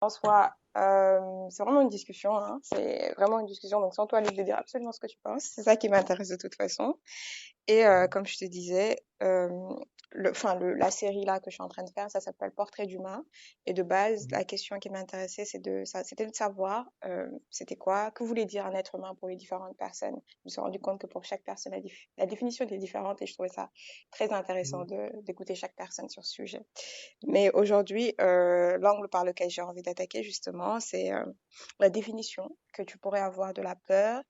En soi, c'est vraiment une discussion, hein. C'est vraiment une discussion. Donc, sans toi libre de dire absolument ce que tu penses. C'est ça qui m'intéresse de toute façon. Et comme je te disais, la série là que je suis en train de faire, ça s'appelle Portrait d'humain. Et de base, la question qui m'intéressait, c'était de savoir, c'était quoi, que voulait dire un être humain pour les différentes personnes. Je me suis rendu compte que pour chaque personne, la définition était différente et je trouvais ça très intéressant d'écouter chaque personne sur ce sujet. Mais aujourd'hui, l'angle par lequel j'ai envie d'attaquer justement, c'est la définition que tu pourrais avoir de la peur.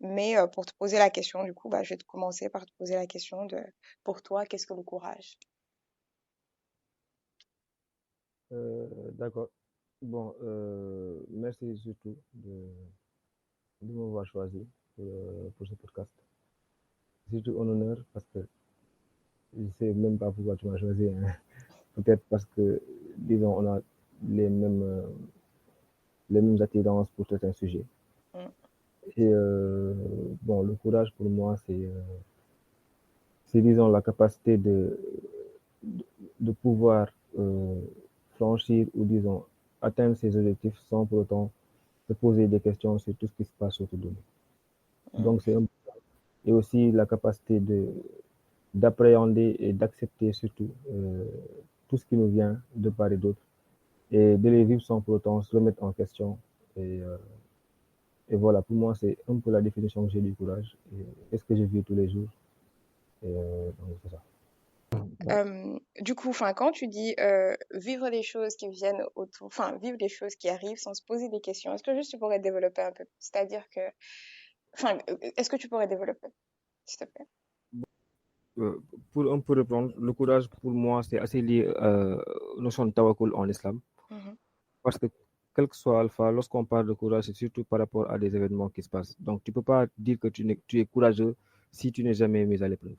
Mais pour te poser la question, du coup, bah, je vais te commencer par te poser la question de, pour toi, qu'est-ce que le courage? D'accord. Bon, merci surtout de m'avoir choisi pour ce podcast. C'est surtout un honneur parce que je ne sais même pas pourquoi tu m'as choisi, hein. Peut-être parce que, disons, on a les mêmes, euh, les mêmes attirances pour certains sujets. Mm, Et bon, le courage pour moi, c'est disons, la capacité de, de pouvoir franchir ou, disons, atteindre ses objectifs sans pour autant se poser des questions sur tout ce qui se passe autour de nous. mm, Donc, et aussi la capacité d'appréhender et d'accepter surtout tout ce qui nous vient de part et d'autre et de les vivre sans pour autant se remettre en question. Et, euh, et voilà, pour moi, c'est un peu la définition que j'ai du courage et ce que je vis tous les jours. Et donc, c'est ça. Du coup, enfin, quand tu dis vivre les choses qui viennent autour, enfin, vivre les choses qui arrivent sans se poser des questions, est-ce que juste tu pourrais développer un peu? C'est-à-dire que, enfin, est-ce que tu pourrais développer, s'il te plaît? Euh, pour un peu reprendre, le courage pour moi, c'est assez lié aux notions de tawakkul en islam. Mhm, Parce que quel que soit Alpha, lorsqu'on parle de courage, c'est surtout par rapport à des événements qui se passent. Donc, tu ne peux pas dire que tu es courageux si tu n'es jamais mis à l'épreuve.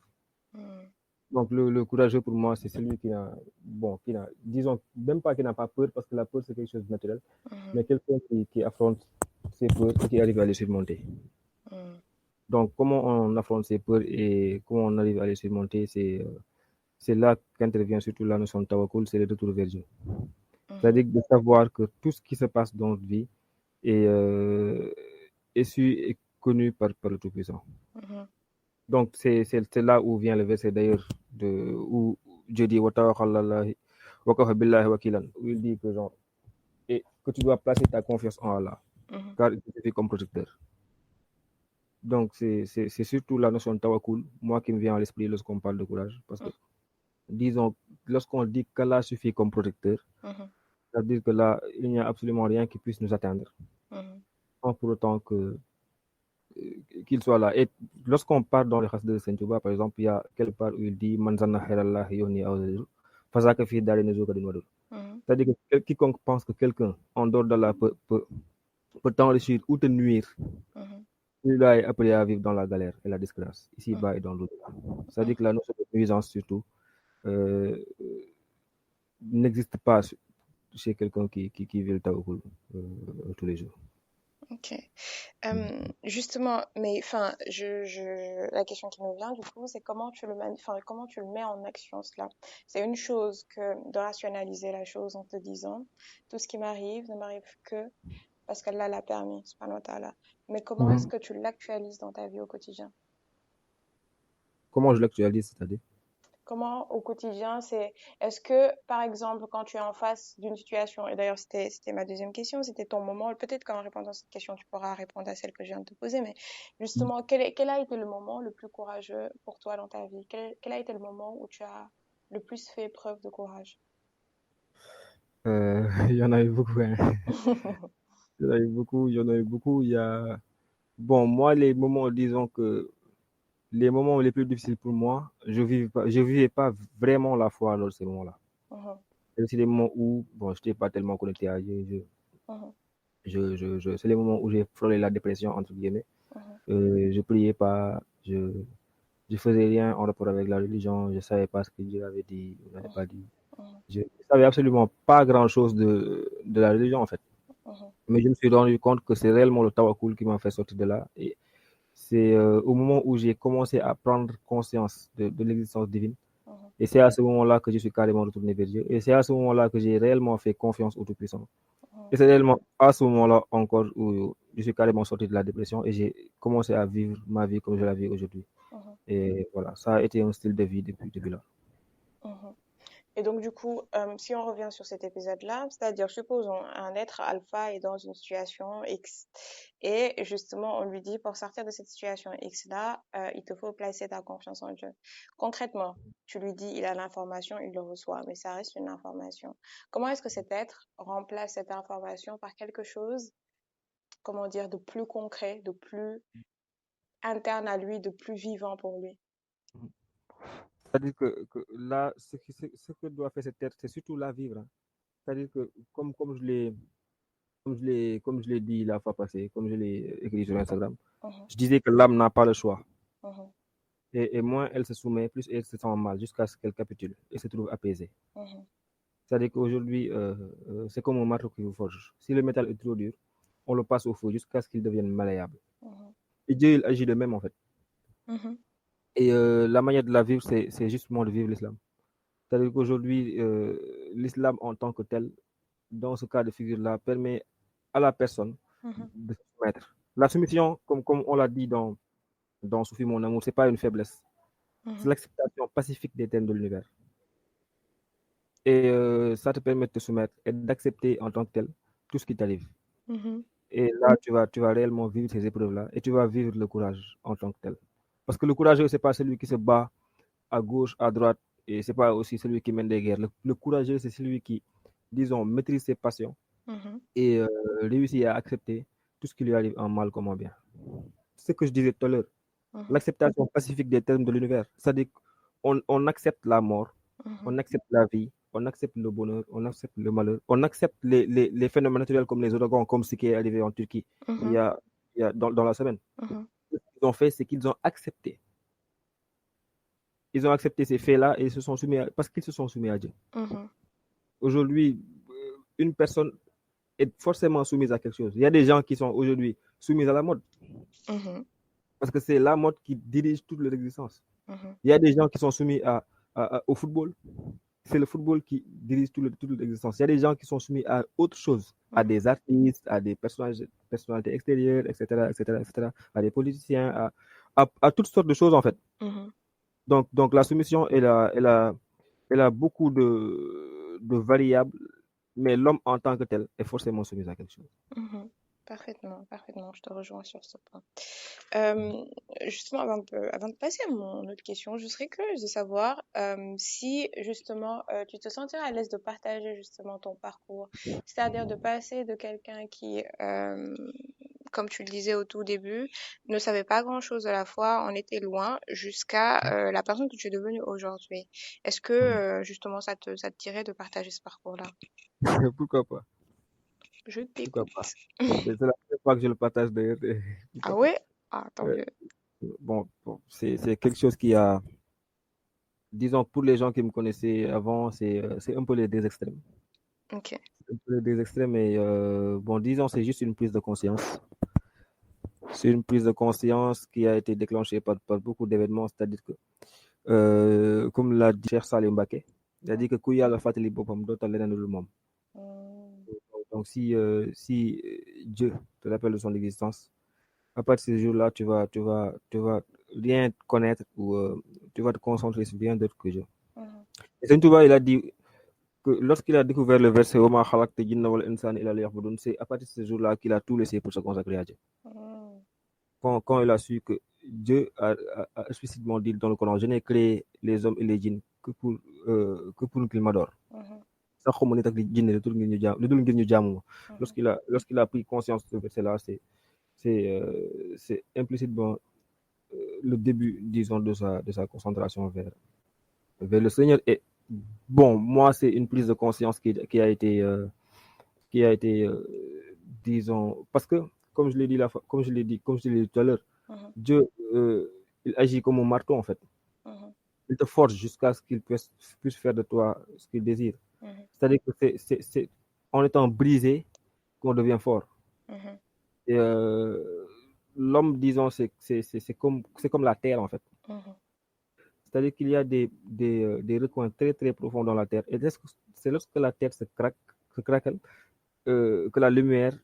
mm, Donc, le courageux pour moi, c'est celui disons, même pas qui n'a pas peur, parce que la peur, c'est quelque chose de naturel, mhm, mais quelqu'un qui affronte ses peurs et qui arrive à les surmonter. mm, Donc, comment on affronte ses peurs et comment on arrive à les surmonter, c'est là qu'intervient surtout la notion de tawakkul, c'est le retour vers Dieu. mhm, C'est-à-dire de savoir que tout ce qui se passe dans notre vie est, est su et connu par le Tout-Puissant. mhm, Donc, c'est là où vient le verset d'ailleurs, où Dieu dit Wa tawakkal wa kafa billahi wakilan, où il dit que, genre, et que tu dois placer ta confiance en Allah, mhm, car il te suffit comme protecteur. Donc, c'est surtout la notion de tawakkul, moi, qui me vient à l'esprit lorsqu'on parle de courage, parce que, disons, lorsqu'on dit qu'Allah suffit comme protecteur, mhm, ça veut dire que là, il n'y a absolument rien qui puisse nous atteindre, mhm, sans pour autant qu'il soit là. Et lorsqu'on part dans le hadith de Saint Touba, par exemple, il y a quelque part où il dit Manzana khairallah yoni awzadu, fazaka fi dari nezuka din wadud. mhm, C'est-à-dire que quiconque pense que quelqu'un en dehors d'Allah peut t'enrichir ou te nuire, mhm, celui-là est appelé à vivre dans la galère et la disgrâce, ici-bas et dans l'au-delà. C'est-à-dire mhm. que la notion de nuisance, surtout, euh, n'existe pas chez quelqu'un qui vit le tawakkul tous les jours. Ok. Justement, mais enfin, la question qui me vient du coup, c'est comment tu enfin, comment tu le mets en action cela? C'est une chose que de rationaliser la chose en te disant, tout ce qui m'arrive ne m'arrive que parce qu'Allah l'a permis, subhanahu wa ta'ala. Mais comment est-ce Mhm. que tu l'actualises dans ta vie au quotidien? Comment je l'actualise, c'est-à-dire? Comment au quotidien, est-ce que, par exemple, quand tu es en face d'une situation, et d'ailleurs c'était ma deuxième question, c'était ton moment, peut-être qu'en répondant à cette question, tu pourras répondre à celle que je viens de te poser, mais justement, quel a été le moment le plus courageux pour toi dans ta vie? Quel a été le moment où tu as le plus fait preuve de courage? Il y en a eu beaucoup, hein. Il y en a eu beaucoup, il y en a eu beaucoup. Bon, moi, disons que les moments les plus difficiles pour moi, je vivais pas vraiment la foi dans ces moments-là. Mhm, C'est aussi des moments où, bon, je n'étais pas tellement connecté à Dieu. mhm, C'est les moments où j'ai frôlé la dépression, entre guillemets. mhm, Je priais pas, je faisais rien en rapport avec la religion, je savais pas ce que Dieu avait dit ou n'avait pas dit. mhm, Je savais absolument pas grand-chose de la religion, en fait. mhm, Mais je me suis rendu compte que c'est réellement le tawakkul qui m'a fait sortir de là. Et c'est au moment où j'ai commencé à prendre conscience de l'existence divine. mhm, Et c'est à ce moment-là que je suis carrément retourné vers Dieu. Et c'est à ce moment-là que j'ai réellement fait confiance au Tout-Puissant. Et c'est réellement à ce moment-là encore où je suis carrément sorti de la dépression et j'ai commencé à vivre ma vie comme je la vis aujourd'hui. Mhm. Et voilà, ça a été un style de vie depuis là. Mhm. Et donc, du coup, si on revient sur cet épisode-là, c'est-à-dire, supposons un être alpha est dans une situation X et justement, on lui dit, pour sortir de cette situation X-là, il te faut placer ta confiance en Dieu. Concrètement, tu lui dis, il a l'information, il le reçoit, mais ça reste une information. Comment est-ce que cet être remplace cette information par quelque chose, comment dire, de plus concret, de plus interne à lui, de plus vivant pour lui? C'est-à-dire que là, ce que doit faire cet être, c'est surtout la vivre, hein. C'est-à-dire que, comme je l'ai dit la fois passée, comme je l'ai écrit sur Instagram, Mhm, je disais que l'âme n'a pas le choix. mhm, Et moins elle se soumet, plus elle se sent mal, jusqu'à ce qu'elle capitule et se trouve apaisée. mhm, C'est-à-dire qu'aujourd'hui, c'est comme un marteau qui vous forge. Si le métal est trop dur, on le passe au feu jusqu'à ce qu'il devienne malléable. mhm, Et Dieu, il agit de même, en fait. mhm, Et la manière de la vivre, c'est justement de vivre l'islam. C'est-à-dire qu'aujourd'hui, l'islam en tant que tel, dans ce cas de figure-là, permet à la personne mhm, de se soumettre. La soumission, comme on l'a dit dans Soufi Mon Amour, c'est pas une faiblesse. C'est mhm, l'acceptation pacifique des thèmes de l'univers. Et ça te permet de te soumettre et d'accepter en tant que tel tout ce qui t'arrive. mhm, Et là, tu vas réellement vivre ces épreuves-là et tu vas vivre le courage en tant que tel. Parce que le courageux, c'est pas celui qui se bat à gauche, à droite, et c'est pas aussi celui qui mène des guerres. Le courageux, c'est celui qui, disons, maîtrise ses passions mhm, et réussit à accepter tout ce qui lui arrive en mal comme en bien. C'est ce que je disais tout à l'heure. mhm, L'acceptation pacifique des termes de l'univers. C'est-à-dire qu'on accepte la mort, mhm, on accepte la vie, on accepte le bonheur, on accepte le malheur, on accepte les phénomènes naturels comme les ouragans, comme ce qui est arrivé en Turquie il y mhm, a, dans la semaine. mhm, Ce qu'ils ont fait, c'est qu'ils ont accepté. Ils ont accepté ces faits-là et ils se sont soumis parce qu'ils se sont soumis à Dieu. mhm, Aujourd'hui, une personne est forcément soumise à quelque chose. Il y a des gens qui sont aujourd'hui soumis à la mode mhm, parce que c'est la mode qui dirige toute leur existence. mhm, Il y a des gens qui sont soumis au football. C'est le football qui dirige toute l'existence. Il y a des gens qui sont soumis à autre chose, à mhm, des artistes, à des personnalités extérieures, etc., etc., etc., à des politiciens, à toutes sortes de choses en fait. mhm, Donc la soumission, elle a beaucoup de variables, mais l'homme en tant que tel est forcément soumis à quelque chose. mhm. Parfaitement, parfaitement, je te rejoins sur ce point. Euh, Justement, avant de passer à mon autre question, je serais curieuse de savoir si justement tu te sentirais à l'aise de partager justement ton parcours, c'est-à-dire de passer de quelqu'un qui, comme tu le disais au tout début, ne savait pas grand-chose de la foi, en était loin, jusqu'à la personne que tu es devenue aujourd'hui. Est-ce que justement ça te dirait de partager ce parcours-là? Pourquoi pas? Je Pourquoi t'écoute. pas? C'est la première fois que je le partage d'ailleurs. Ah Pourquoi pas? ouais? Ah, tant Euh, mieux. bon, c'est quelque chose qui a, disons, pour les gens qui me connaissaient avant, c'est un peu les deux extrêmes. Ok. Un peu les deux extrêmes, et bon, disons, c'est juste une prise de conscience. C'est une prise de conscience qui a été déclenchée par beaucoup d'événements, c'est-à-dire que, comme l'a dit Cheikh Salim Mbacké, il a dit que ku yàlla fàttali boppam dootal leneen lu dul moom. Hmm. Donc, si Dieu te rappelle de son existence, à partir de ce jour-là, tu vas rien connaître ou tu vas te concentrer sur bien d'autre que Dieu. Mhm. Et Saint Touba, il a dit que lorsqu'il a découvert le verset Oma khalaqta jinna wal insana illa liya'budun, c'est à partir de ce jour-là qu'il a tout laissé pour se consacrer à Dieu. Hmm. Quand il a su que Dieu a explicitement dit dans le Coran, je n'ai créé les hommes et les djinns que pour qu'ils m'adorent. Mhm. Sax xawma nit ak jinne lu dul ngir ñu jaamu ma. Mhm. Lorsqu'il a pris conscience de ce verset-là, c'est implicitement le début, disons, de sa concentration vers le Seigneur. Et bon, moi, c'est une prise de conscience qui a été disons, parce que, comme je l'ai dit, comme je l'ai dit tout à l'heure, Mhm. Dieu, il agit comme un marteau, en fait. Mhm. Il te forge jusqu'à ce qu'il puisse faire de toi ce qu'il désire. Mhm. C'est-à-dire que c'est en étant brisé qu'on devient fort. Mhm. Et l'homme, disons, c'est comme la terre, en fait. Mhm. C'est-à-dire qu'il y a des recoins très, très profonds dans la terre. Et c'est lorsque la terre se craque, que la lumière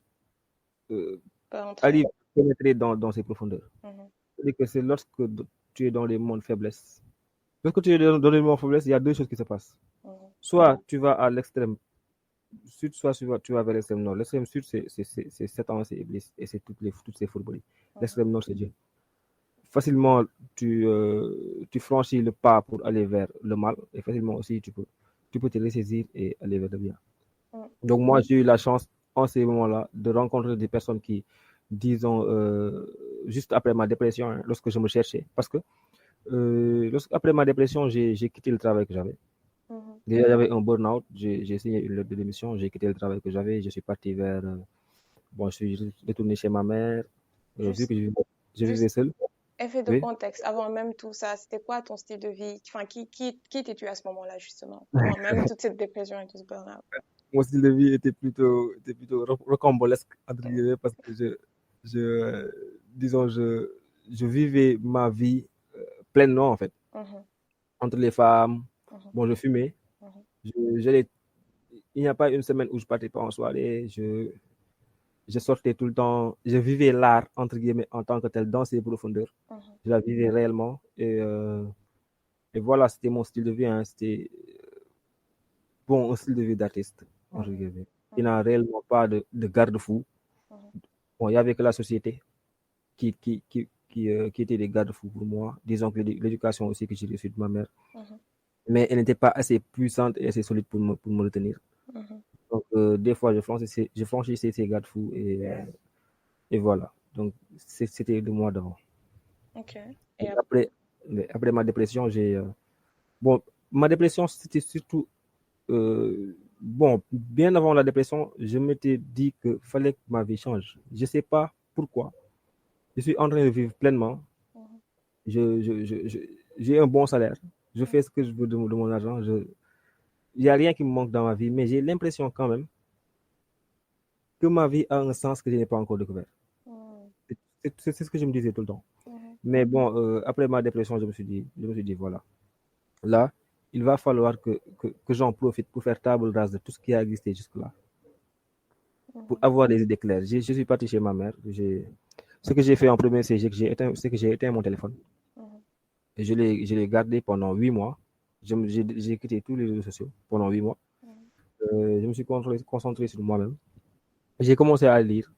Pas entrer. arrive à pénétrer dans ces profondeurs. Mhm. C'est-à-dire que c'est lorsque tu es dans les mondes faiblesse. Lorsque tu es dans les mondes faiblesse, il y a deux choses qui se passent. Mhm. Soit tu vas à l'extrême sud, soit tu vas vers l'extrême nord. L'extrême sud, c'est Satan, c'est Iblis, et c'est toutes ces fourberies. Mhm. L'extrême nord, c'est Dieu. Facilement, tu franchis le pas pour aller vers le mal, et facilement aussi, tu peux te ressaisir et aller vers le bien. Mhm. Donc, moi, j'ai eu la chance, en ces moments-là, de rencontrer des personnes qui, disons, juste après ma dépression, hein, lorsque je me cherchais, parce que après ma dépression, j'ai quitté le travail que j'avais. Mhm. Déjà, j'avais un burn-out, j'ai signé une lettre de démission, j'ai quitté le travail que j'avais, je suis parti vers. Bon, je suis retourné chez ma mère, vu Juste, que je vivais juste seul. effet de Oui. contexte. Avant même tout ça, c'était quoi ton style de vie? Enfin, qui étais-tu à ce moment-là, justement? Avant même toute cette dépression et tout ce burn-out. Mon style de vie était plutôt rocambolesque, entre guillemets, parce que disons, je vivais ma vie pleinement, en fait, Mhm. entre les femmes. Mhm. Bon, je fumais. Mhm. J'allais, il n'y a pas une semaine où je partais pas en soirée. Je sortais tout le temps. Je vivais l'art, entre guillemets, en tant que tel, dans ses profondeurs. Mhm. Je la vivais réellement. Et voilà, c'était mon style de vie. Hein. C'était, bon, un style de vie d'artiste, entre Mhm. guillemets. Il Mhm. n'a réellement pas de garde-fou. Mhm. Bon, il n'y avait que la société qui était des garde-fous pour moi. Disons que l'éducation aussi que j'ai reçue de ma mère. Mhm. Mais elle n'était pas assez puissante et assez solide pour me retenir. Mhm. Donc, des fois, je franchissais ces garde-fous et voilà. Donc, c'était le mois d'avant. Ok. Et Et après ma dépression, bon, ma dépression, c'était surtout. Bon, bien avant la dépression, je m'étais dit qu'il fallait que ma vie change. Je ne sais pas pourquoi. Je suis en train de vivre pleinement. Mhm. J'ai un bon salaire. Je fais ce que je veux de mon argent. Il n'y a rien qui me manque dans ma vie, mais j'ai l'impression quand même que ma vie a un sens que je n'ai pas encore découvert. Mhm. C'est ce que je me disais tout le temps. Mhm. Mais bon, après ma dépression, je me suis dit, voilà, là, il va falloir que j'en profite pour faire table rase de tout ce qui a existé jusque-là, pour Mhm. avoir des idées claires. Je suis parti chez ma mère. Ce que j'ai fait en premier, c'est que j'ai éteint mon téléphone. Mhm. Et je l'ai gardé pendant 8 mois. J'ai quitté tous les réseaux sociaux pendant 8 mois. Mhm. Je me suis concentré sur moi-même. J'ai commencé à lire.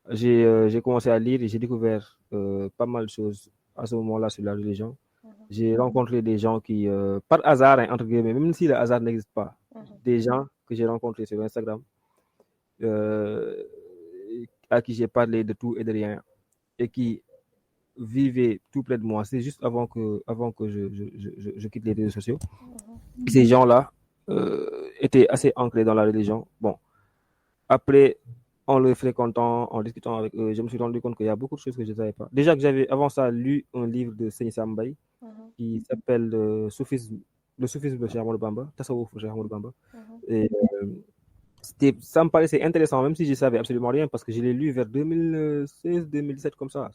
J'ai commencé à lire et j'ai découvert pas mal de choses à ce moment-là sur la religion. Mhm. J'ai rencontré des gens qui, par hasard, hein, entre guillemets, même si le hasard n'existe pas, Mhm. des gens que j'ai rencontrés sur Instagram, euh, à qui j'ai parlé de tout et de rien, et qui vivaient tout près de moi. C'est juste avant que je quitte les réseaux sociaux. Mhm. Ces gens-là étaient assez ancrés dans la religion. Bon, après, en le fréquentant, en discutant avec eux, je me suis rendu compte qu'il y a beaucoup de choses que je ne savais pas. Déjà que j'avais avant ça lu un livre de Seigne Sambay Mhm. qui s'appelle le soufisme de Cheikh Ahmadou Bamba, Tasawuf de Cheikh Ahmadou Bamba. Mhm. Et ça me paraissait intéressant, même si je ne savais absolument rien, parce que je l'ai lu vers 2016-2017 comme ça.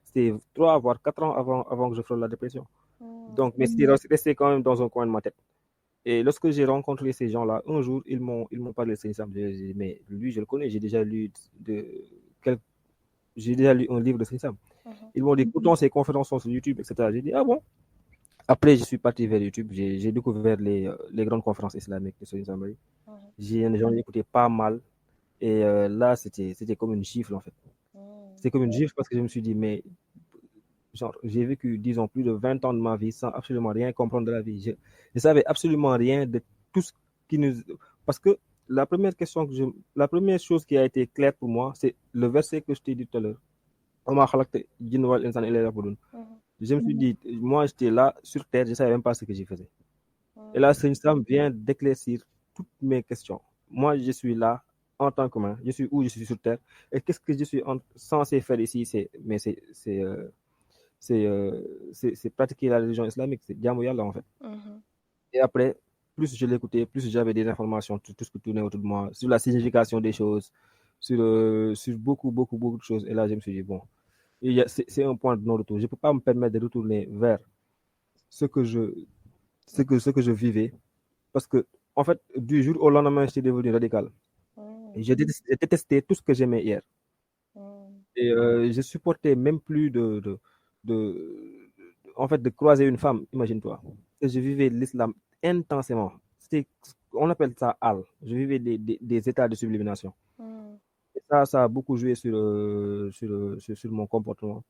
C'était 3 voire 4 ans avant que je frôle la dépression. Mhm. Donc, mais c'était resté quand même dans un coin de ma tête. Et lorsque j'ai rencontré ces gens-là, un jour, ils m'ont parlé de Seigneur Sam. J'ai dit, mais lui, je le connais, de, quel- j'ai déjà lu un livre de Seigneur Sam. Mhm. Ils m'ont dit, pourtant, ses conférences sont sur YouTube, etc. J'ai dit, ah bon? Après, je suis parti vers YouTube, j'ai découvert les grandes conférences islamiques de Seigneur Sam. Mhm. J'en ai écouté pas mal. Et là, c'était comme une gifle, en fait. Mhm. C'était comme une gifle parce que je me suis dit, mais genre, j'ai vécu, disons, plus de 20 ans de ma vie sans absolument rien comprendre de la vie. Je ne savais absolument rien de tout ce qui nous. Parce que la première chose qui a été claire pour moi, c'est le verset que je t'ai dit tout à l'heure. Mhm. Je me suis dit, moi, j'étais là sur Terre, je ne savais même pas ce que j'y faisais. Et là, Mhm. Seigneur Sam vient d'éclaircir toutes mes questions. Moi, je suis là en tant qu'humain. Je suis où je suis sur Terre. Et qu'est-ce que je suis censé faire ici? C'est pratiquer la religion islamique, c'est Djamu Yallah en fait. Mhm. Et après, plus je l'écoutais, plus j'avais des informations sur tout ce qui tournait autour de moi, sur la signification des choses, sur beaucoup de choses. Et là, je me suis dit, bon, c'est un point de non-retour. Je ne peux pas me permettre de retourner vers ce que je, ce que je vivais. Parce que, en fait, du jour au lendemain, j'étais devenu radical. Et j'ai détesté tout ce que j'aimais hier. Et je supportais même plus en fait, de croiser une femme, imagine-toi. Que je vivais l'islam intensément. On appelle ça al. Je vivais des états de sublimation. Et ça a beaucoup joué sur mon comportement.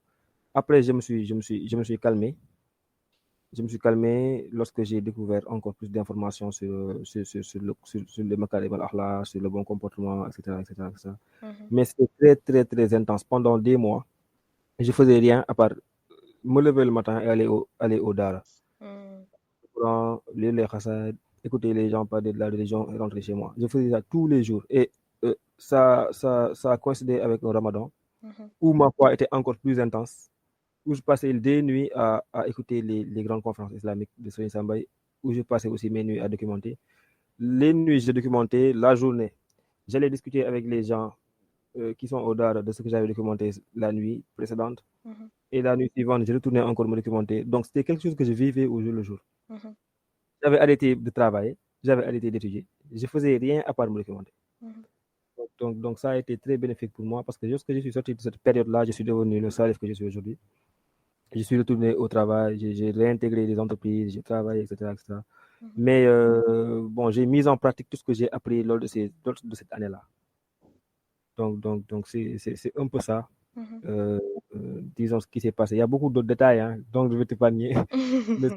Après, je me suis calmé. Je me suis calmé lorsque j'ai découvert encore plus d'informations sur le makarim al-akhlaq, sur le bon comportement, etc., etc., etc. Mais c'était très, très, très intense. Pendant des mois, je faisais rien à part me lever le matin et aller au Dara. Lire les khassad, écouter les gens parler de la religion et rentrer chez moi. Je faisais ça tous les jours. Et ça a coïncidé avec un ramadan où ma foi était encore plus intense, où je passais des nuits à écouter les grandes conférences islamiques de Serigne Sambaye, où je passais aussi mes nuits à documenter. Les nuits, je documentais. La journée, j'allais discuter avec les gens qui sont au Dara de ce que j'avais documenté la nuit précédente. Et la nuit suivante, je retournais encore me documenter. Donc, c'était quelque chose que je vivais au jour le jour. J'avais arrêté de travailler, j'avais arrêté d'étudier. Je faisais rien à part me documenter. Donc, ça a été très bénéfique pour moi parce que lorsque je suis sorti de cette période-là, je suis devenu le salif que je suis aujourd'hui. Je suis retourné au travail, j'ai réintégré des entreprises, j'ai travaillé, etc., etc. Mais bon, j'ai mis en pratique tout ce que j'ai appris lors de cette année-là. Donc c'est un peu ça, disons, ce qui s'est passé. Il y a beaucoup d'autres détails, hein, donc je vais t'épargner le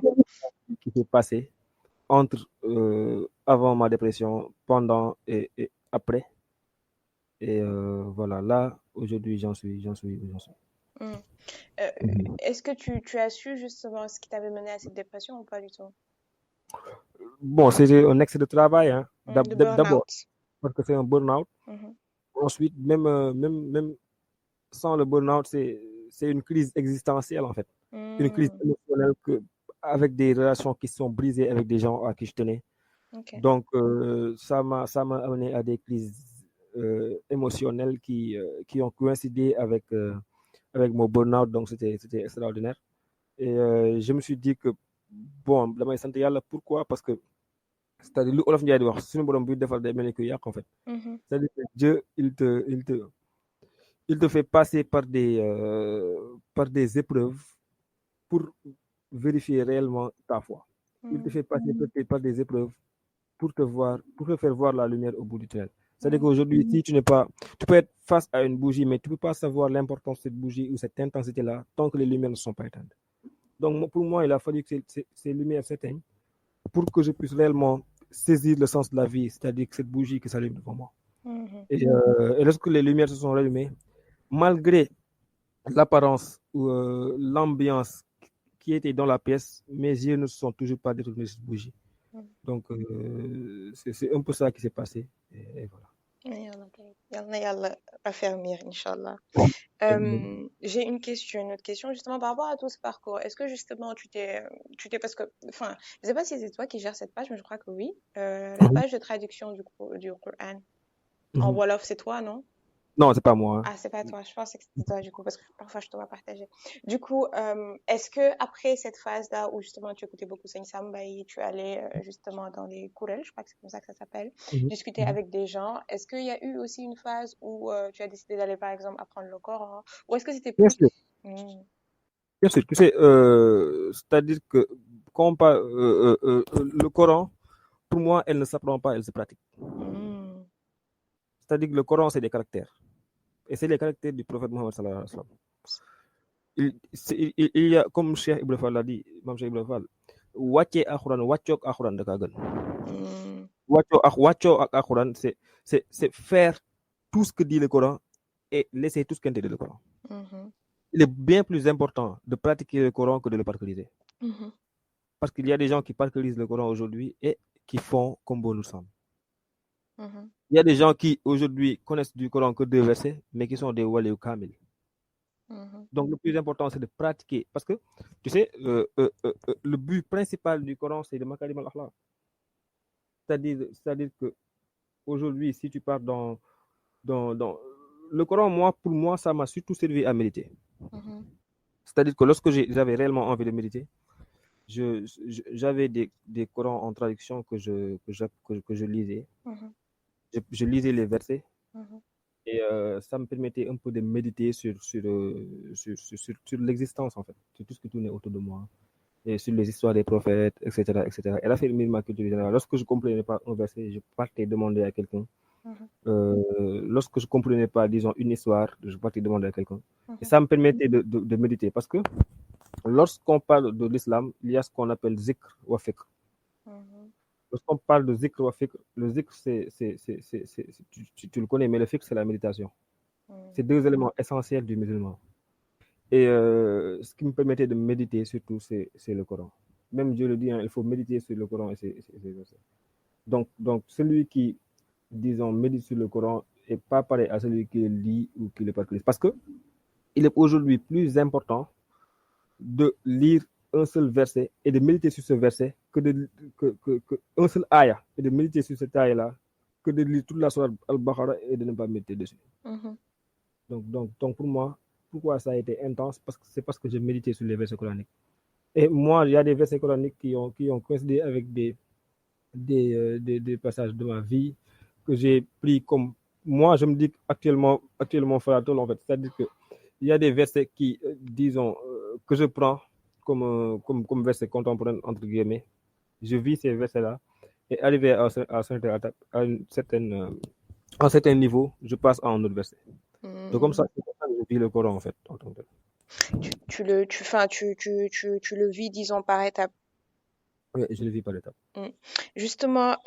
qui s'est passé entre avant ma dépression, pendant et après. Et voilà, là, aujourd'hui, j'en suis. Est-ce que tu as su justement ce qui t'avait mené à cette dépression ou pas du tout? Bon, c'était un excès de travail, hein, De d'abord, burn-out. parce que c'est un burn-out. Ensuite, même sans le burn-out, c'est une crise existentielle, en fait. Une crise émotionnelle avec des relations qui sont brisées avec des gens à qui je tenais. Donc, ça m'a amené à des crises émotionnelles qui ont coïncidé avec mon burn-out. Donc, c'était extraordinaire. Et je me suis dit que, bon, damay sant yàlla. Pourquoi? Parce que, c'est-à-dire, lu olof Njaay di wax suñu borom buy defal day mel ni kuy yàq, en fait. C'est-à-dire que Dieu, il te fait passer par des épreuves pour vérifier réellement ta foi. Il te fait passer peut-être par des épreuves pour te faire voir la lumière au bout du tunnel. C'est-à-dire qu'aujourd'hui, si tu peux être face à une bougie, mais tu ne peux pas savoir l'importance de cette bougie ou cette intensité-là tant que les lumières ne sont pas éteintes. Donc, pour moi, il a fallu que ces lumières s'éteignent pour que je puisse réellement saisir le sens de la vie, c'est-à-dire que cette bougie qui s'allume devant moi. Et lorsque les lumières se sont rallumées, malgré l'apparence ou l'ambiance qui était dans la pièce, mes yeux ne se sont toujours pas détournés de cette bougie. Donc, c'est un peu ça qui s'est passé. Et voilà. Yalla yalla affermir, Inch'Allah. J'ai une autre question justement par rapport à tout ce parcours. Est-ce que justement parce que, enfin, je sais pas si c'est toi qui gères cette page, mais je crois que oui. La page de traduction du Coran en Wolof, c'est toi, non? Non, c'est pas moi. Ah, c'est pas toi. Je pensais que c'était toi, du coup, parce que parfois je te vois partager. Du coup, est-ce que après cette phase-là où justement tu écoutais beaucoup Seigne Samba et tu allais justement dans les courels, je crois que c'est comme ça que ça s'appelle, discuter avec des gens, est-ce qu'il y a eu aussi une phase où tu as décidé d'aller par exemple apprendre le Coran, ou est-ce que c'était Bien plus... sûr, bien sûr. Tu sais, c'est-à-dire que quand on parle, le Coran, pour moi, elle ne s'apprend pas, elle se pratique. C'est-à-dire que le Coran, c'est des caractères. Et c'est les caractères du prophète Mohammed sallallahu alayhi wa sallam. Il y a, comme Cheikh Ibrahim Fall l'a dit, Mam Cheikh Ibrahim Fall, wàccee alxuraan wàccoog alxuraan da kaa gën. Wàccoo ak alxuraan, c'est faire tout ce que dit le Coran et laisser tout ce qu'interdit le Coran. Il est bien plus important de pratiquer le Coran que de le parcuriser. Parce qu'il y a des gens qui parcurisent le Coran aujourd'hui et qui font comme bon nous semble. Il y a des gens qui aujourd'hui connaissent du Coran que 2 versets, mais qui sont des wali ou kamil. Donc le plus important, c'est de pratiquer. Parce que, tu sais, le but principal du Coran, c'est le makarim al-akhlaq. C'est-à-dire que aujourd'hui, si tu pars dans le Coran, pour moi, ça m'a surtout servi à méditer. C'est-à-dire que lorsque j'avais réellement envie de méditer, j'avais des Corans en traduction que je lisais. Je lisais les versets Mhm. Et ça me permettait un peu de méditer sur l'existence, en fait, sur tout ce qui tournait autour de moi, et sur les histoires des prophètes, etc., etc. Elle a fait ma culture générale. Lorsque je ne comprenais pas un verset, je partais demander à quelqu'un. Mhm. Lorsque je ne comprenais pas, disons, une histoire, je partais demander à quelqu'un. Et Mhm. ça me permettait de méditer. Parce que lorsqu'on parle de l'islam, il y a ce qu'on appelle zikr wa fikr. Mhm. Lorsqu'on parle de zikr wa fikr, le zikr, tu le connais, mais le fikr, c'est la méditation. C'est Mhm. deux éléments essentiels du musulman. Et ce qui me permettait de méditer surtout, c'est le Coran. Même Dieu le dit, hein, il faut méditer sur le Coran et ses versets. Donc, celui qui, disons, médite sur le Coran n'est pas pareil à celui qui le lit ou qui le parcourt. Parce que il est aujourd'hui plus important de lire un seul verset et de méditer sur ce verset que un seul ayah et de méditer sur cet ayah-là que de lire toute la sourate Al-Baqarah et de ne pas méditer dessus. Mhm. Donc pour moi, pourquoi ça a été intense? C'est parce que j'ai médité sur les versets coraniques. Et moi, il y a des versets coraniques qui ont coïncidé avec des passages de ma vie que j'ai pris comme. Moi, je me dis actuellement Faratol, en fait. C'est-à-dire qu'il y a des versets qui, disons, que je prends comme versets contemporains, entre guillemets. Je vis ces versets-là. Et arrivé à un certain niveau, je passe à un autre verset. Donc, comme ça, Mhm. c'est comme ça que je vis le Coran, en fait. Tu le vis, disons, par étapes. Oui, je le vis par étapes. Mm. Justement,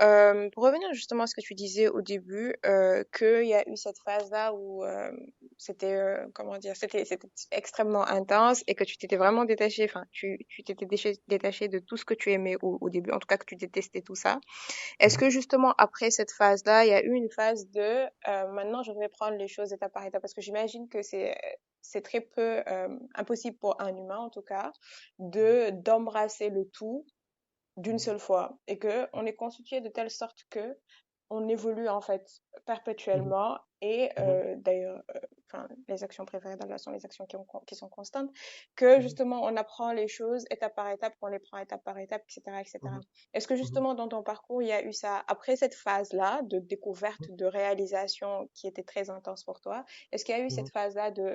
pour revenir justement à ce que tu disais au début, qu'il y a eu cette phase-là où c'était, comment dire, c'était extrêmement intense et que tu t'étais vraiment détaché, enfin, tu t'étais détaché de tout ce que tu aimais au début, en tout cas que tu détestais tout ça. Est-ce Mhm. que justement après cette phase-là, il y a eu une phase de maintenant je vais prendre les choses étape par étape parce que j'imagine que c'est très peu impossible pour un humain en tout cas de d'embrasser le tout d'une seule fois et que on est constitué de telle sorte que on évolue en fait Mhm. perpétuellement et Mhm. d'ailleurs enfin les actions préférées d'Allah sont les actions qui sont constantes que Mhm. justement on apprend les choses étape par étape qu'on les prend étape par étape etc etc Mhm. est-ce que Mhm. justement dans ton parcours il y a eu ça après cette phase là de découverte de réalisation qui était très intense pour toi est-ce qu'il y a eu Mhm. cette phase là de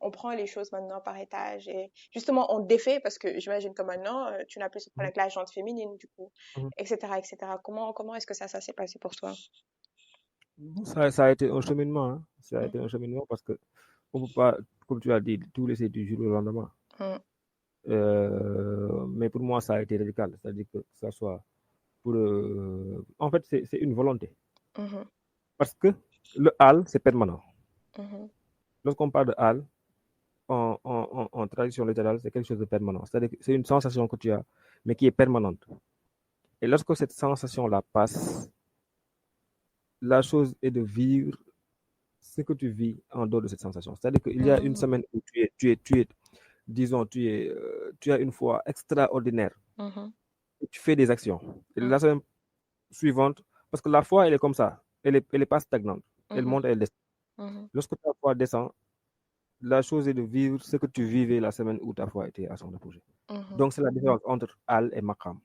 on prend les choses maintenant par étage et justement on défait parce que j'imagine que maintenant tu n'as plus ce problème Mhm. avec la jante féminine du coup Mhm. etc etc comment est-ce que ça s'est passé pour toi. Ça a été un cheminement, hein. Ça a Mm, été un cheminement parce que on peut pas, comme tu as dit, tout laisser du jour au lendemain. mm, Mais pour moi, ça a été radical. C'est-à-dire que ça soit pour. En fait, c'est une volonté. mhm, Parce que le hal, c'est permanent. mhm, Lorsqu'on parle de hal, en tradition littérale, c'est quelque chose de permanent. C'est-à-dire que c'est une sensation que tu as, mais qui est permanente. Et lorsque cette sensation-là passe, la chose est de vivre ce que tu vis en dehors de cette sensation. C'est-à-dire qu'il y a une mhm, semaine où disons, tu as une foi extraordinaire. mhm, Tu fais des actions. Et mhm, la semaine suivante, parce que la foi, elle est comme ça. Elle est pas stagnante. Elle mhm, monte, elle descend. mhm, Lorsque ta foi descend, la chose est de vivre ce que tu vivais la semaine où ta foi était à son apogée. mhm, Donc, c'est la différence entre al et maqam.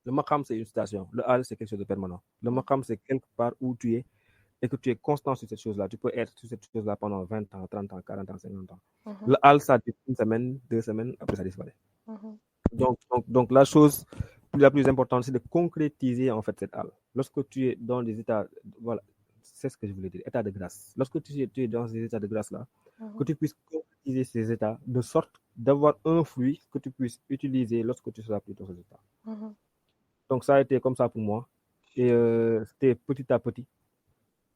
Le maqam, c'est une station. Le al, c'est quelque chose de permanent. Le mhm, maqam, c'est quelque part où tu es et que tu es constant sur cette chose-là. Tu peux être sur cette chose-là pendant 20 ans, 30 ans, 40 ans, 50 ans. mhm, Le hal, ça dure une semaine, 2 semaines, après ça disparaît. mhm, Donc la chose la plus importante, c'est de concrétiser en fait cette hal. Lorsque tu es dans des états, voilà, c'est ce que je voulais dire, état de grâce. Lorsque tu es dans ces états de grâce-là, que mhm, tu puisses concrétiser ces états de sorte d'avoir un fruit que tu puisses utiliser lorsque tu seras plus dans ces états. mhm, Donc ça a été comme ça pour moi. Et c'était petit à petit.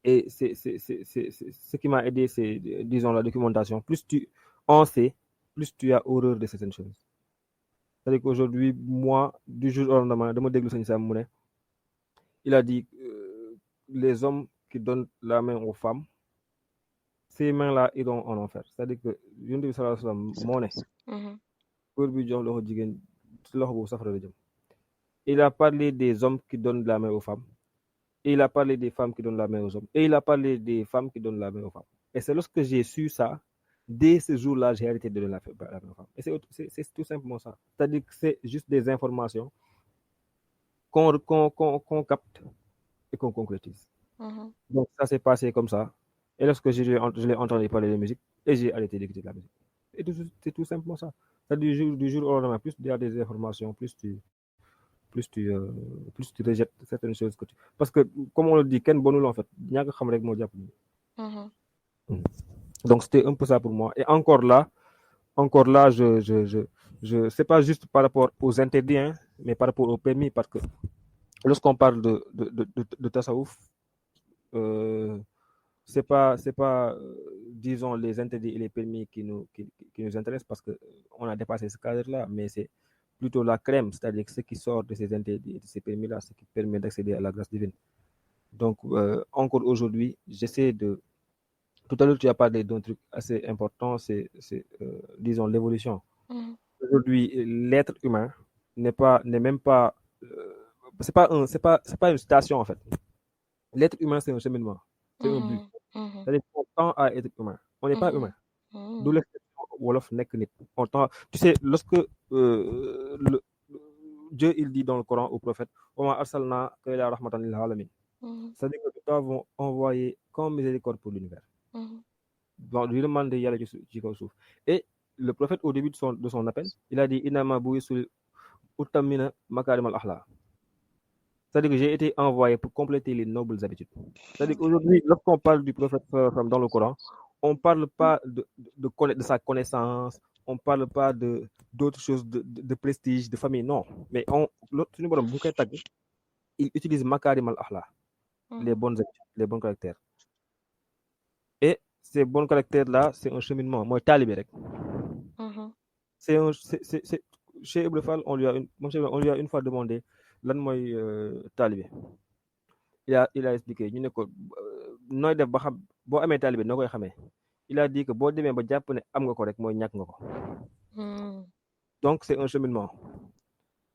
Et ce qui m'a aidé, c'est, disons, la documentation. Plus tu en sais, plus tu as horreur de certaines choses. C'est-à-dire qu'aujourd'hui, moi, du jour au lendemain, de me déglu Sam Mounet, il a dit les hommes qui donnent la main aux femmes, ces mains-là iront en enfer. C'est-à-dire que Yonde bi sallallahu alayhi wa sallam moo ne mhm, góor bi jox loxo jigéen ci loxo boobu safara la jëm. Il a parlé des hommes qui donnent la main aux femmes. Et il a parlé des femmes qui donnent la main aux hommes. Et il a parlé des femmes qui donnent la main aux femmes. Et c'est lorsque j'ai su ça, dès ce jour-là, j'ai arrêté de donner la main aux femmes. Et c'est tout simplement ça. C'est-à-dire que c'est juste des informations qu'on capte et qu'on concrétise. Mhm. Donc ça s'est passé comme ça. Et lorsque je l'ai entendu parler de musique, et j'ai arrêté d'écouter de la musique. Et c'est tout simplement ça. Ça du jour au lendemain, plus il y a des informations, plus tu, euh, plus tu rejettes certaines choses que tu... Parce que, comme on le dit, Ken Bonul, en fait, ñàkk xam rek moo jàpp nit. Mhm. Donc c'était un peu ça pour moi. Et encore là, c'est pas juste par rapport aux interdits, hein, mais par rapport aux permis, parce que lorsqu'on parle de tasawuf, euh, c'est pas disons, les interdits et les permis qui nous intéressent parce qu'on a dépassé ce cadre-là, mais c'est plutôt la crème, c'est-à-dire ce qui sort de ces interdits et de ces permis-là, ce qui permet d'accéder à la grâce divine. Donc, encore aujourd'hui, j'essaie de... Tout à l'heure, tu as parlé d'un truc assez important, disons, l'évolution. Mhm. Aujourd'hui, l'être humain n'est même pas... c'est pas une station, en fait. L'être humain, c'est un cheminement, c'est un but. Mhm. Mhm. C'est-à-dire qu'on tend à être humain. On n'est pas humain. Mhm. D'où Mhm. l'expression Wolof nek nit. Tu sais, lorsque Dieu il dit dans le Coran au prophète, Oma arsalna ila rahmatan lil alamin. Mhm. C'est-à-dire que nous avons envoyé comme miséricorde pour l'univers. Mhm. Bon, lui demander Yalla ci kaw suuf. Et le prophète, au début de son appel, il a dit Inama buisul utamina makarim al ahla. C'est-à-dire que j'ai été envoyé pour compléter les nobles habitudes. C'est-à-dire qu'aujourd'hui, lorsqu'on parle du prophète dans le Coran, on ne parle pas de sa connaissance, on ne parle pas d'autres choses, de prestige, de famille, non. Mais il utilise Makarim al-Ahla, les Mhm. bonnes habitudes, les bons caractères. Et ces bons caractères-là, c'est un cheminement. Moi, talibé rek. Mhm. C'est un, chez Ibn Fall, on lui a une fois demandé lan mooy talibé. Il a expliqué ñu ne ko nooy def ba xam boo amee talibé noo koy xamee. Il a dit que boo demee ba jàpp ne am nga ko rek mooy ñàkk nga ko. Mhm. Donc c'est un cheminement.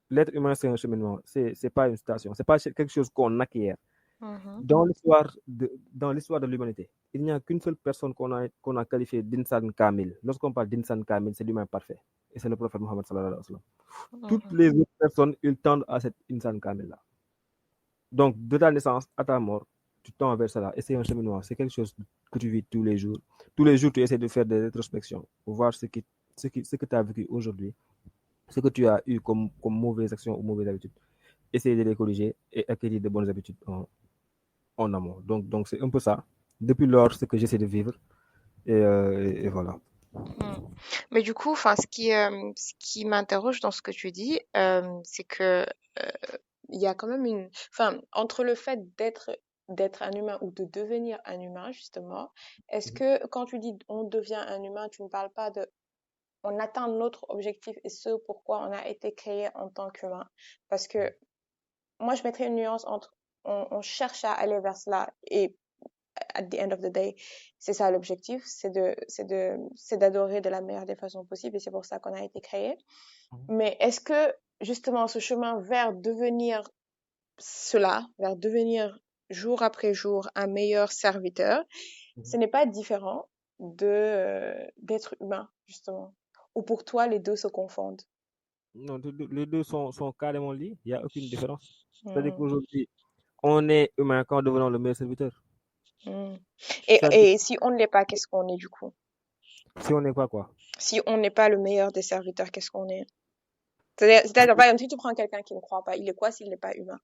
L'être humain c'est un cheminement. C'est pas une station. C'est pas quelque chose qu'on acquiert. Mhm. Dans l'histoire de l'humanité, il n'y a qu'une seule personne qu'on a qualifiée d'insan kamil. Lorsqu'on parle d'insan kamil, c'est l'humain parfait. Et c'est le prophète Mohammed sallallahu alayhi wa sallam. Toutes Mhm. les autres personnes, ils tendent à cette insan kamil là. Donc, de ta naissance à ta mort, tu tends vers cela. Et c'est un cheminement. C'est quelque chose que tu vis tous les jours. Tous les jours, tu essaies de faire des rétrospections pour voir ce que tu as vécu aujourd'hui, ce que tu as eu comme mauvaises actions ou mauvaises habitudes. Essayer de les corriger et acquérir de bonnes habitudes en amont. Donc c'est un peu ça. Depuis lors, ce que j'essaie de vivre. Et voilà. Mhm. Mais du coup, enfin, ce qui m'interroge dans ce que tu dis, c'est que il y a quand même enfin, entre le fait d'être un humain ou de devenir un humain, justement, est-ce que quand tu dis on devient un humain, tu ne parles pas de on atteint notre objectif et ce pourquoi on a été créé en tant qu'humain? Parce que moi, je mettrais une nuance entre on cherche à aller vers cela et at the end of the day, c'est ça l'objectif, c'est d'adorer de la meilleure des façons possibles et c'est pour ça qu'on a été créé. Mais est-ce que justement ce chemin vers devenir cela, vers devenir jour après jour un meilleur serviteur, ce n'est pas différent d'être humain justement? Ou pour toi les deux se confondent? Non, les deux sont carrément liés. Il n'y a aucune différence. C'est-à-dire Hmm, qu'aujourd'hui, on est humain quand devenons le meilleur serviteur. hmm. C'est-à-dire Et si on ne l'est pas, qu'est-ce qu'on est du coup? si on n'est pas quoi. Si on n'est pas le meilleur des serviteurs, qu'est-ce qu'on est? C'est-à-dire, par exemple, si tu prends quelqu'un qui ne croit pas, il est quoi s'il n'est pas humain?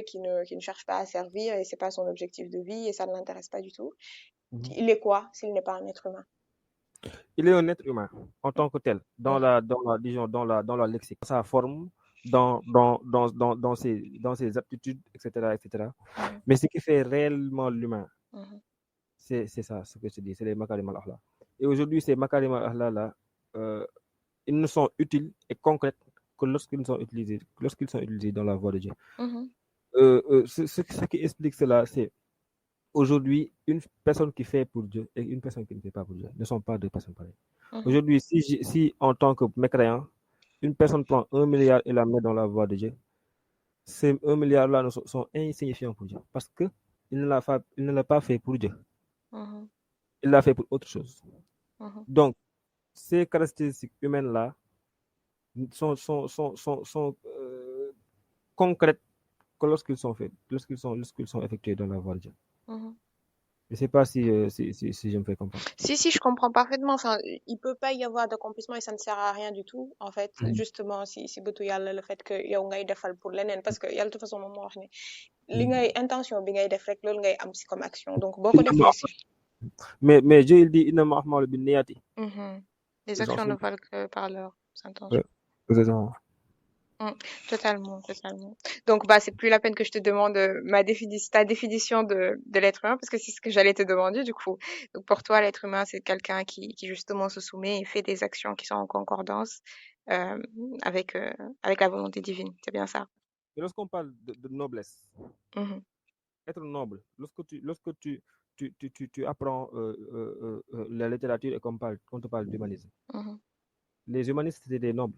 Qui ne cherche pas à servir et c'est pas son objectif de vie et ça ne l'intéresse pas du tout. Mhm. Il est quoi s'il n'est pas un être humain? Il est un être humain en tant que tel, disons, dans la lexique, dans sa forme, dans ses aptitudes, etc., etc. Mhm, Mais ce qui fait réellement l'humain, mhm, c'est ça, ce que je dis, c'est les makarim al-ahla. Et aujourd'hui, ces makarim al-ahla là, euh, ils ne sont utiles et concrets que lorsqu'ils sont utilisés dans la voie de Dieu. mhm, Ce qui explique cela, c'est aujourd'hui, une personne qui fait pour Dieu et une personne qui ne fait pas pour Dieu ne sont pas deux personnes pareilles. mhm, Aujourd'hui, si en tant que mécréant, une personne prend 1 milliard et la met dans la voie de Dieu, ces 1 milliard-là sont insignifiants pour Dieu parce que il ne l'a pas fait pour Dieu. mhm, Il l'a fait pour autre chose. mhm, Donc, ces caractéristiques humaines-là sont concrètes lorsqu'ils sont effectués dans la voie de Dieu. Mhm. Je ne sais pas si je me fais comprendre. Si, je comprends parfaitement. Enfin, il peut pas y avoir d'accomplissement et ça ne sert à rien du tout, en fait. Justement, si bëtu yàlla le fait que yow ngay defal pour leneen parce que yàlla de toute façon moom moo wax ne li ngay intention bi ngay def rek loolu ngay am si comme action. Donc, boo ko defee si. Mais Dieu, il dit, innama a'malu binniyati. Les actions ne valent que par leur intention. Ouais, exactement. Totalement. Donc, c'est plus la peine que je te demande ta définition de l'être humain, parce que c'est ce que j'allais te demander, du coup. Donc, pour toi, l'être humain, c'est quelqu'un qui justement se soumet et fait des actions qui sont en concordance euh, avec la volonté divine. C'est bien ça. Et lorsqu'on parle de noblesse, Mhm, être noble, lorsque tu apprends la littérature et qu'on te parle d'humanisme, mhm, les humanistes, c'était des nobles.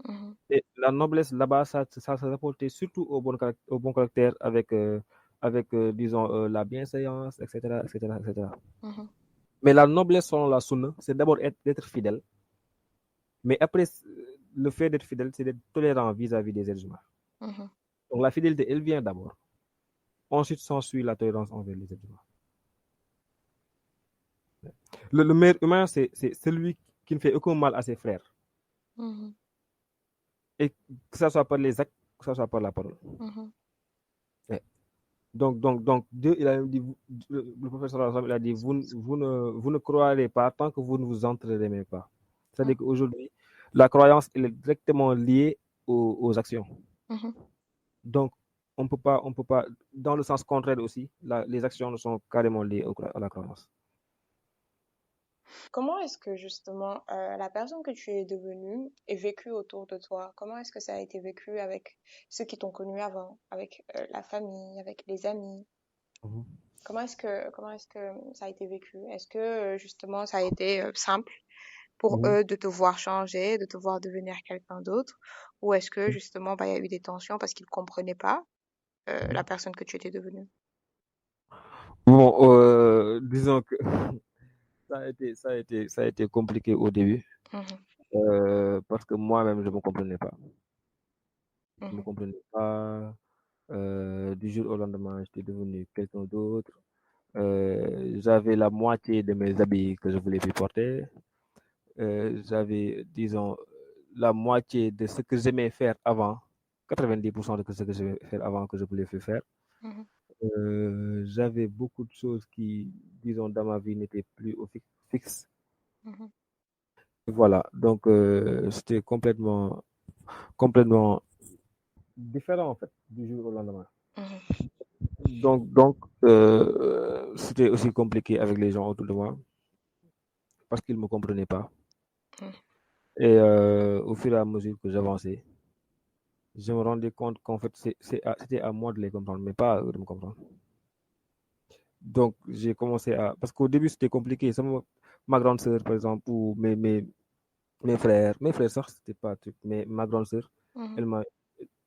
mhm, Et la noblesse, là-bas, ça se rapportait surtout au bon caractère avec disons, la bienséance, etc., etc., etc. mhm, Mais la noblesse, selon la sunna, c'est d'abord d'être fidèle. Mais après, le fait d'être fidèle, c'est d'être tolérant vis-à-vis des êtres humains. mhm. Donc la fidélité, elle vient d'abord. Ensuite s'ensuit la tolérance envers les êtres humains. Le meilleur humain, c'est celui qui ne fait aucun mal à ses frères. Mhm, Et que ce soit par les actes, que ce soit par la parole. mhm, Ouais. Donc Dieu, il a dit, le prophète sallallahu alayhi wa sallam, il a dit, vous ne croirez pas tant que vous ne vous entraînez pas. C'est-à-dire qu'aujourd'hui, la croyance, elle est directement liée aux actions. mhm. Donc, on peut pas, dans le sens contraire aussi, les actions sont carrément liées à la croyance. Comment est-ce que justement la personne que tu es devenue est vécue autour de toi? Comment est-ce que ça a été vécu avec ceux qui t'ont connu avant, avec la famille, avec les amis? Mhm. Comment est-ce que ça a été vécu? Est-ce que justement ça a été simple pour Mhm. eux de te voir changer, de te voir devenir quelqu'un d'autre? Ou est-ce que justement il y a eu des tensions parce qu'ils comprenaient pas la personne que tu étais devenue? Bon, disons que ça a été compliqué au début Mhm, parce que moi-même, je ne me comprenais pas. Je ne me mhm, comprenais pas. Du jour au lendemain, j'étais devenu quelqu'un d'autre. J'avais la moitié de mes habits que je voulais plus porter. J'avais, disons, la moitié de ce que j'aimais faire avant, 90% de ce que j'aimais faire avant que je voulais plus faire. mhm, J'avais beaucoup de choses qui, disons, dans ma vie n'étaient plus fixes. mhm, Voilà, donc c'était complètement différent en fait du jour au lendemain. mhm, Donc c'était aussi compliqué avec les gens autour de moi parce qu'ils ne me comprenaient pas. mhm, Et au fur et à mesure que j'avançais, je me rendais compte qu'en fait c'était à moi de les comprendre, mais pas à eux de me comprendre. Donc j'ai commencé à... Parce qu'au début c'était compliqué. Ma grande sœur par exemple, ou mes frères ça c'était pas un truc, mais ma grande sœur, mhm, elle m'a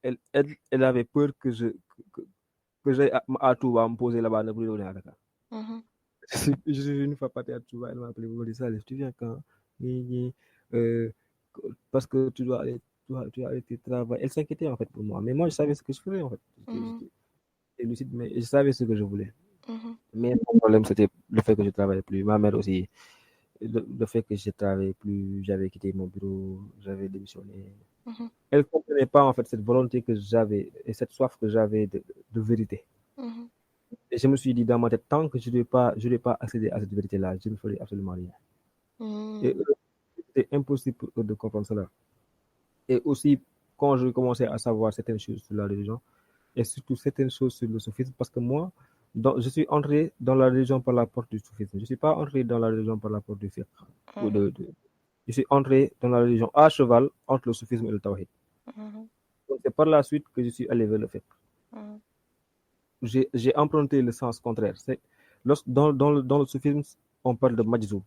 elle avait peur que, que j'aille à Touba me poser là-bas, ne plus revenir à Dakar. mhm, Je suis une fois parti à Touba, elle m'a appelé pour me dire ça, tu viens quand? Euh, parce que tu dois aller travailler. Elle s'inquiétait en fait pour moi. Mais moi, je savais ce que je faisais en fait. mhm, J'étais lucide, mais je savais ce que je voulais. mhm, Mais mon problème, c'était le fait que je ne travaillais plus. Ma mère aussi, le fait que je ne travaillais plus, j'avais quitté mon bureau, j'avais démissionné. mhm, Elle ne comprenait pas en fait cette volonté que j'avais et cette soif que j'avais de vérité. mhm, Et je me suis dit dans ma tête, tant que je ne vais pas accéder à cette vérité-là, je ne ferai absolument rien. Et mhm, c'était impossible pour eux de comprendre cela. Et aussi, quand je commençais à savoir certaines choses sur la religion, et surtout certaines choses sur le soufisme, parce que moi, je suis entré dans la religion par la porte du soufisme. Je ne suis pas entré dans la religion par la porte du fiqh. mhm, Je suis entré dans la religion à cheval entre le soufisme et le tawhid. mhm, Donc c'est par la suite que je suis allé vers le fiqh. mhm. J'ai emprunté le sens contraire. Dans le soufisme, on parle de majzoub.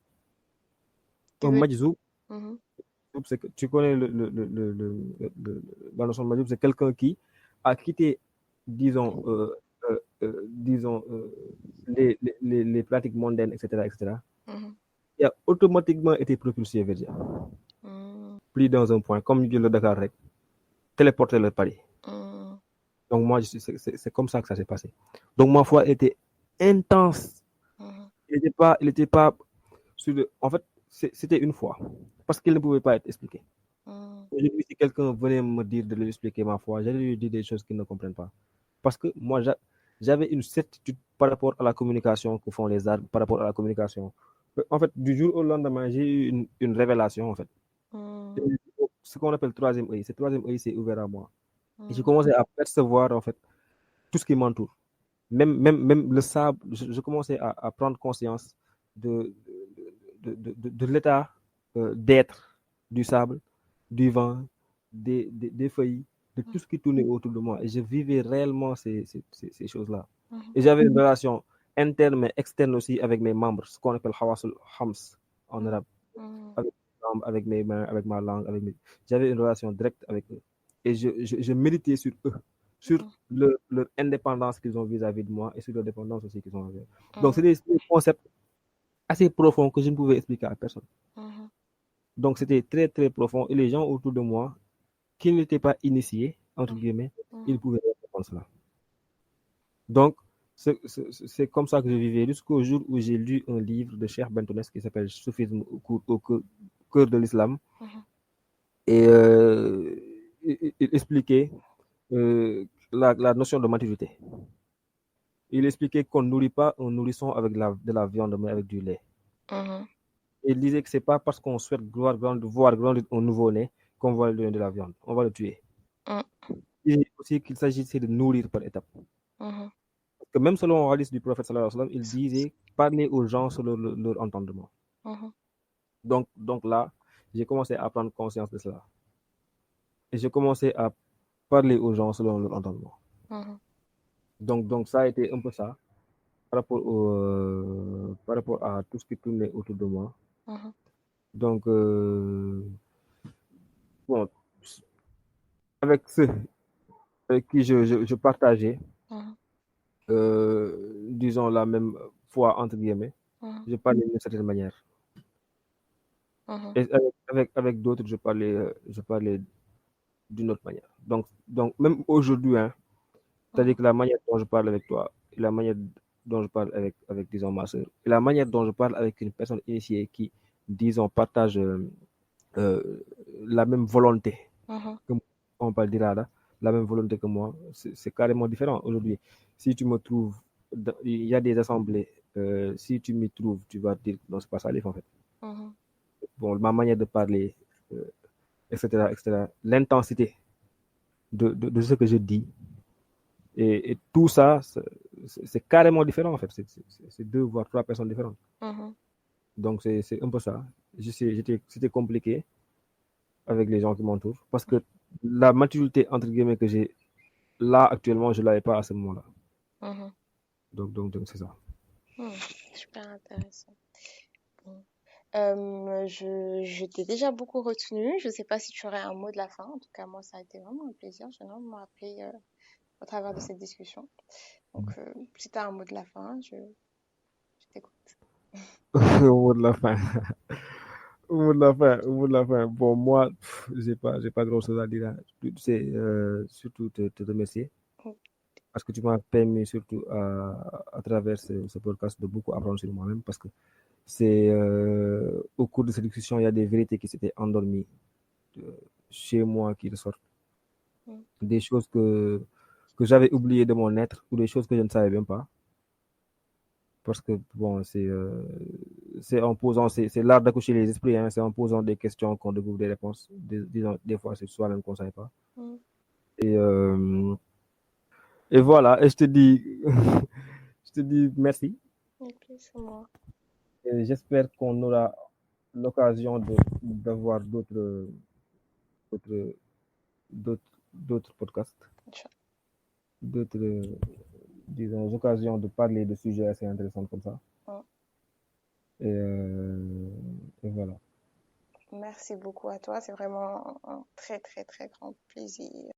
Tu Un veux... majzoub, Mhm, c'est que tu connais la notion de majzoub, c'est quelqu'un qui a quitté, disons, disons les pratiques mondaines, etc., etc., mhm, et a automatiquement été propulsé vers Dieu. mhm, Pris dans un point, comme dit le Dakar, téléporté le Paris. mhm. Donc, moi, c'est comme ça que ça s'est passé. Donc, ma foi était intense. Mhm. Il était pas en fait, c'était une foi. Parce qu'il ne pouvait pas être expliqué. Mhm. Aujourd'hui, si quelqu'un venait me dire de lui expliquer ma foi, j'allais lui dire des choses qu'il ne comprennent pas. Parce que moi, j'avais une certitude par rapport à la communication que font les arts, par rapport à la communication. En fait, du jour au lendemain, j'ai eu une révélation, en fait. Et Mhm. ce qu'on appelle troisième œil. Ce troisième œil s'est ouvert à moi. Et j'ai Mhm. commencé à percevoir, en fait, tout ce qui m'entoure. Même le sable, je commençais à prendre conscience de, de l'état d'être du sable, du vent, des feuilles, de tout ce qui tournait autour de moi. Et je vivais réellement ces choses-là. Mhm. Et j'avais une relation interne mais externe aussi avec mes membres, ce qu'on appelle Hawasul Hams en arabe. Mhm. Avec mes membres, avec mes mains, avec ma langue, j'avais une relation directe avec eux. Et je méditais sur eux, sur Mhm. leur indépendance qu'ils ont vis-à-vis de moi et sur leur dépendance aussi qu'ils ont envers. Donc, Mhm. c'est des concepts assez profonds que je ne pouvais expliquer à personne. Mhm. Donc, c'était très, très profond. Et les gens autour de moi, qui n'étaient pas initiés, entre guillemets, ils Mhm. pouvaient comprendre cela. Donc, c'est comme ça que je vivais jusqu'au jour où j'ai lu un livre de Cheikh Bentones qui s'appelle Soufisme au cœur de l'islam. Mhm. Et il expliquait la notion de maturité. Il expliquait qu'on ne nourrit pas un nourrisson avec de la viande, mais avec du lait. Mhm. Et il disait que c'est pas parce qu'on souhaite voir grandir un nouveau-né qu'on va lui donner de la viande. On va le tuer. Il dit aussi qu'il s'agissait de nourrir par étapes. Mhm. Parce que même selon le hadith du prophète, sallallahu alayhi wa sallam, il disait parler aux gens selon leur entendement. Mhm. Donc là, j'ai commencé à prendre conscience de cela. Et j'ai commencé à parler aux gens selon leur entendement. Mhm. Donc ça a été un peu ça par rapport à tout ce qui tournait autour de moi. Mhm. Donc, bon, avec ceux avec qui je partageais, Mhm. disons, la même foi, entre guillemets, Mhm. je parlais d'une certaine manière. Mhm. Et avec d'autres, je parlais d'une autre manière. Donc même aujourd'hui, hein, c'est-à-dire Mhm. que la manière dont je parle avec toi, et la manière dont je parle disons, ma soeur, et la manière dont je parle avec une personne initiée qui, disons, partage euh, la même volonté Mhm. que moi, on parle d'Irada, la même volonté que moi, c'est carrément différent aujourd'hui. Si tu me trouves, il y a des assemblées, si tu m'y trouves, tu vas te dire, non, c'est pas ça, en fait. Mhm. Bon, ma manière de parler, euh, etc., etc., l'intensité de ce que je dis, et tout ça, c'est carrément différent, en fait. C'est deux, voire trois personnes différentes. Mhm. Donc, c'est un peu ça. C'était compliqué avec les gens qui m'entourent parce que la maturité, entre guillemets, que j'ai là actuellement, je ne l'avais pas à ce moment-là. Mhm. Donc c'est ça. Super intéressant. Bon. Je t'ai déjà beaucoup retenu. Je ne sais pas si tu aurais un mot de la fin. En tout cas, moi, ça a été vraiment un plaisir. J'ai énormément appris au travers de cette discussion. Donc, si tu as un mot de la fin, je t'écoute. Au mot de la fin. Au mot de la fin. Au mot de la fin. Bon, moi, j'ai pas grand chose à dire, hein. C'est surtout te remercier parce que tu m'as permis, surtout à travers ce podcast, de beaucoup apprendre sur moi-même parce que c'est au cours de cette discussion, il y a des vérités qui s'étaient endormies euh, chez moi qui ressortent. Mm. Des choses que j'avais oubliées de mon être ou des choses que je ne savais même pas. Parce que, bon, c'est en posant, c'est l'art d'accoucher les esprits, hein, c'est en posant des questions qu'on découvre des réponses. Disons, des fois, c'est soi-même qu'on ne savait pas. Mm. Et, euh, et voilà, et je te dis, je te dis merci. Ok, c'est moi. Et j'espère qu'on aura l'occasion d'avoir d'autres, d'autres podcasts, d'autres, disons, occasions de parler de sujets assez intéressants comme ça. Mm. Et voilà. Merci beaucoup à toi. C'est vraiment un très, très, très grand plaisir.